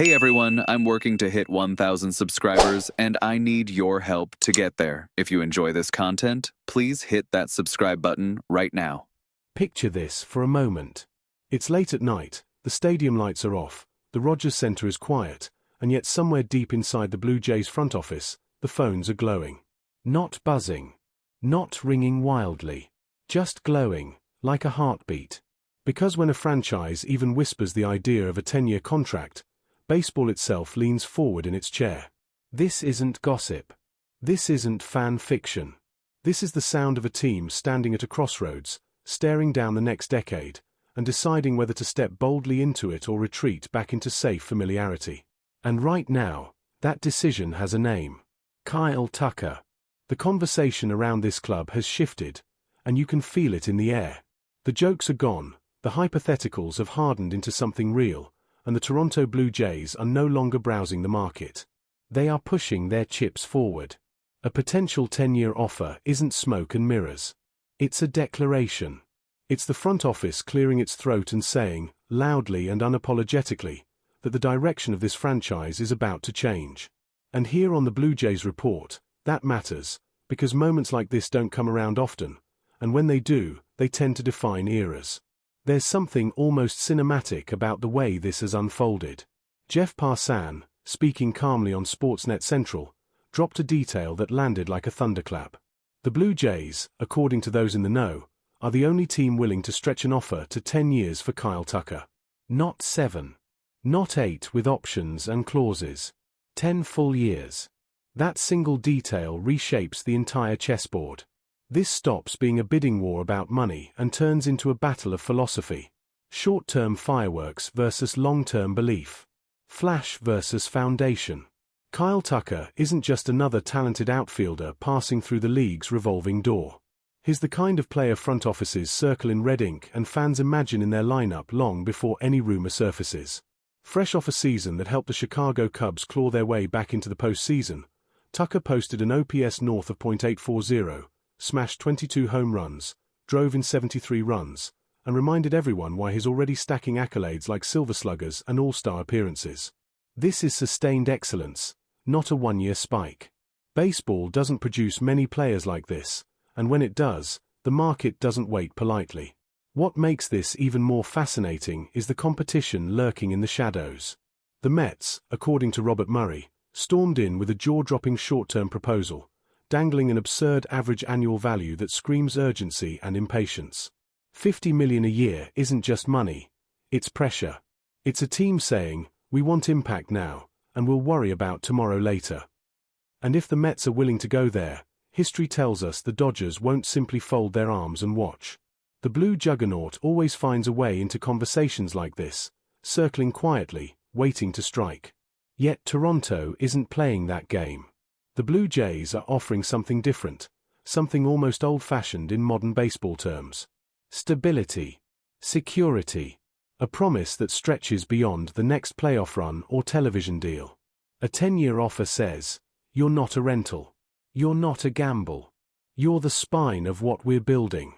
Hey everyone, I'm working to hit 1,000 subscribers and I need your help to get there. If you enjoy this content, please hit that subscribe button right now. Picture this for a moment. It's late at night, the stadium lights are off, the Rogers Center is quiet, and yet somewhere deep inside the Blue Jays front office, the phones are glowing. Not buzzing. Not ringing wildly. Just glowing, like a heartbeat. Because when a franchise even whispers the idea of a 10-year contract, baseball itself leans forward in its chair. This isn't gossip. This isn't fan fiction. This is the sound of a team standing at a crossroads, staring down the next decade, and deciding whether to step boldly into it or retreat back into safe familiarity. And right now, that decision has a name. Kyle Tucker. The conversation around this club has shifted, and you can feel it in the air. The jokes are gone, the hypotheticals have hardened into something real, and the Toronto Blue Jays are no longer browsing the market. They are pushing their chips forward. A potential 10-year offer isn't smoke and mirrors. It's a declaration. It's the front office clearing its throat and saying, loudly and unapologetically, that the direction of this franchise is about to change. And here on the Blue Jays Report, that matters, because moments like this don't come around often, and when they do, they tend to define eras. There's something almost cinematic about the way this has unfolded. Jeff Passan, speaking calmly on Sportsnet Central, dropped a detail that landed like a thunderclap. The Blue Jays, according to those in the know, are the only team willing to stretch an offer to 10 years for Kyle Tucker. Not 7. Not 8 with options and clauses. 10 full years. That single detail reshapes the entire chessboard. This stops being a bidding war about money and turns into a battle of philosophy. Short-term fireworks versus long-term belief. Flash versus foundation. Kyle Tucker isn't just another talented outfielder passing through the league's revolving door. He's the kind of player front offices circle in red ink and fans imagine in their lineup long before any rumor surfaces. Fresh off a season that helped the Chicago Cubs claw their way back into the postseason, Tucker posted an OPS north of .840, smashed 22 home runs, drove in 73 runs, and reminded everyone why he's already stacking accolades like Silver Sluggers and All-Star appearances. This is sustained excellence, not a one-year spike. Baseball doesn't produce many players like this, and when it does, the market doesn't wait politely. What makes this even more fascinating is the competition lurking in the shadows. The Mets, according to Robert Murray, stormed in with a jaw-dropping short-term proposal, dangling an absurd average annual value that screams urgency and impatience. $50 million a year isn't just money, it's pressure. It's a team saying, we want impact now, and we'll worry about tomorrow later. And if the Mets are willing to go there, history tells us the Dodgers won't simply fold their arms and watch. The blue juggernaut always finds a way into conversations like this, circling quietly, waiting to strike. Yet Toronto isn't playing that game. The Blue Jays are offering something different, something almost old-fashioned in modern baseball terms. Stability. Security. A promise that stretches beyond the next playoff run or television deal. A 10-year offer says, you're not a rental. You're not a gamble. You're the spine of what we're building.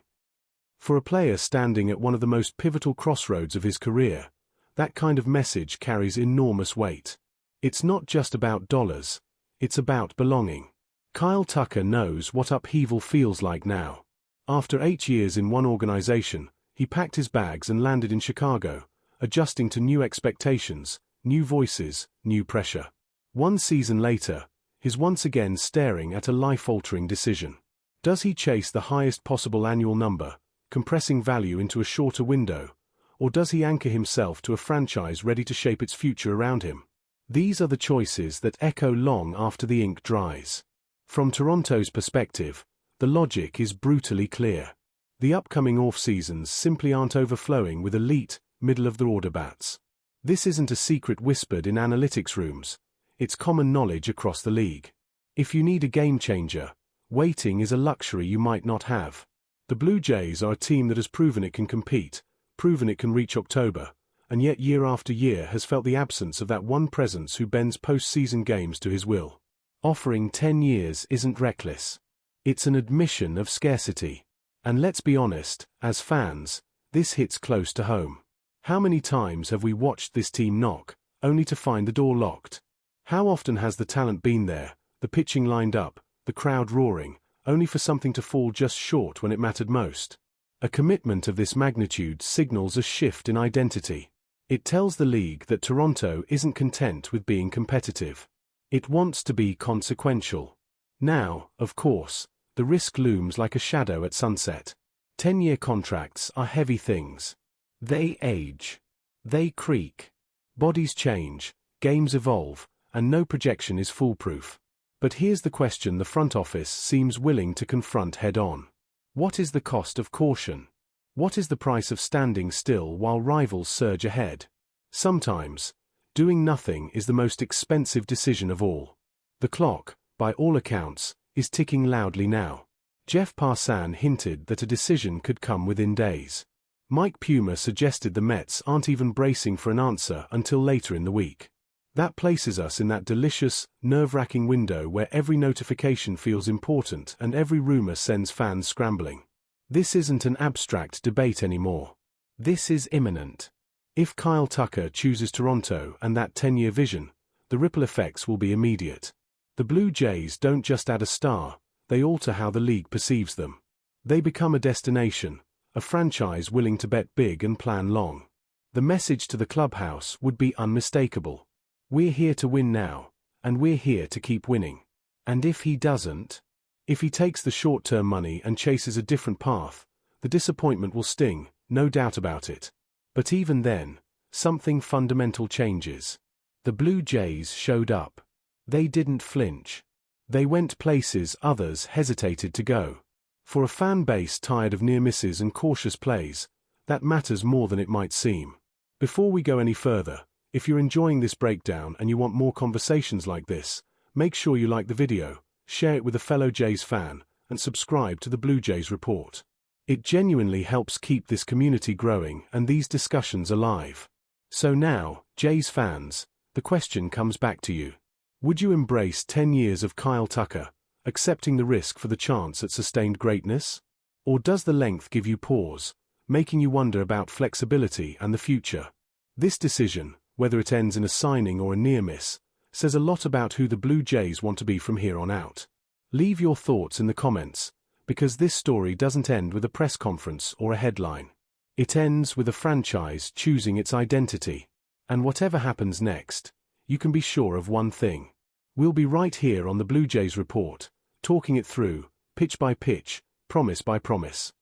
For a player standing at one of the most pivotal crossroads of his career, that kind of message carries enormous weight. It's not just about dollars. It's about belonging. Kyle Tucker knows what upheaval feels like now. After 8 years in one organization, he packed his bags and landed in Chicago, adjusting to new expectations, new voices, new pressure. One season later, he's once again staring at a life-altering decision. Does he chase the highest possible annual number, compressing value into a shorter window, or does he anchor himself to a franchise ready to shape its future around him? These are the choices that echo long after the ink dries. From Toronto's perspective, the logic is brutally clear. The upcoming off-seasons simply aren't overflowing with elite, middle-of-the-order bats. This isn't a secret whispered in analytics rooms. It's common knowledge across the league. If you need a game-changer, waiting is a luxury you might not have. The Blue Jays are a team that has proven it can compete, proven it can reach October, and yet year after year has felt the absence of that one presence who bends postseason games to his will. Offering 10 years isn't reckless. It's an admission of scarcity. And let's be honest, as fans, this hits close to home. How many times have we watched this team knock, only to find the door locked? How often has the talent been there, the pitching lined up, the crowd roaring, only for something to fall just short when it mattered most? A commitment of this magnitude signals a shift in identity. It tells the league that Toronto isn't content with being competitive. It wants to be consequential. Now, of course, the risk looms like a shadow at sunset. 10-year contracts are heavy things. They age. They creak. Bodies change, games evolve, and no projection is foolproof. But here's the question the front office seems willing to confront head-on. What is the cost of caution? What is the price of standing still while rivals surge ahead? Sometimes, doing nothing is the most expensive decision of all. The clock, by all accounts, is ticking loudly now. Jeff Passan hinted that a decision could come within days. Mike Puma suggested the Mets aren't even bracing for an answer until later in the week. That places us in that delicious, nerve-wracking window where every notification feels important and every rumor sends fans scrambling. This isn't an abstract debate anymore. This is imminent. If Kyle Tucker chooses Toronto and that 10-year vision, the ripple effects will be immediate. The Blue Jays don't just add a star, they alter how the league perceives them. They become a destination, a franchise willing to bet big and plan long. The message to the clubhouse would be unmistakable. We're here to win now, and we're here to keep winning. And if he doesn't, if he takes the short-term money and chases a different path, the disappointment will sting, no doubt about it. But even then, something fundamental changes. The Blue Jays showed up. They didn't flinch. They went places others hesitated to go. For a fan base tired of near misses and cautious plays, that matters more than it might seem. Before we go any further, if you're enjoying this breakdown and you want more conversations like this, make sure you like the video, share it with a fellow Jays fan, and subscribe to the Blue Jays Report. It genuinely helps keep this community growing and these discussions alive. So now, Jays fans, the question comes back to you. Would you embrace 10 years of Kyle Tucker, accepting the risk for the chance at sustained greatness? Or does the length give you pause, making you wonder about flexibility and the future? This decision, whether it ends in a signing or a near miss, says a lot about who the Blue Jays want to be from here on out. Leave your thoughts in the comments, because this story doesn't end with a press conference or a headline. It ends with a franchise choosing its identity. And whatever happens next, you can be sure of one thing. We'll be right here on the Blue Jays Report, talking it through, pitch by pitch, promise by promise.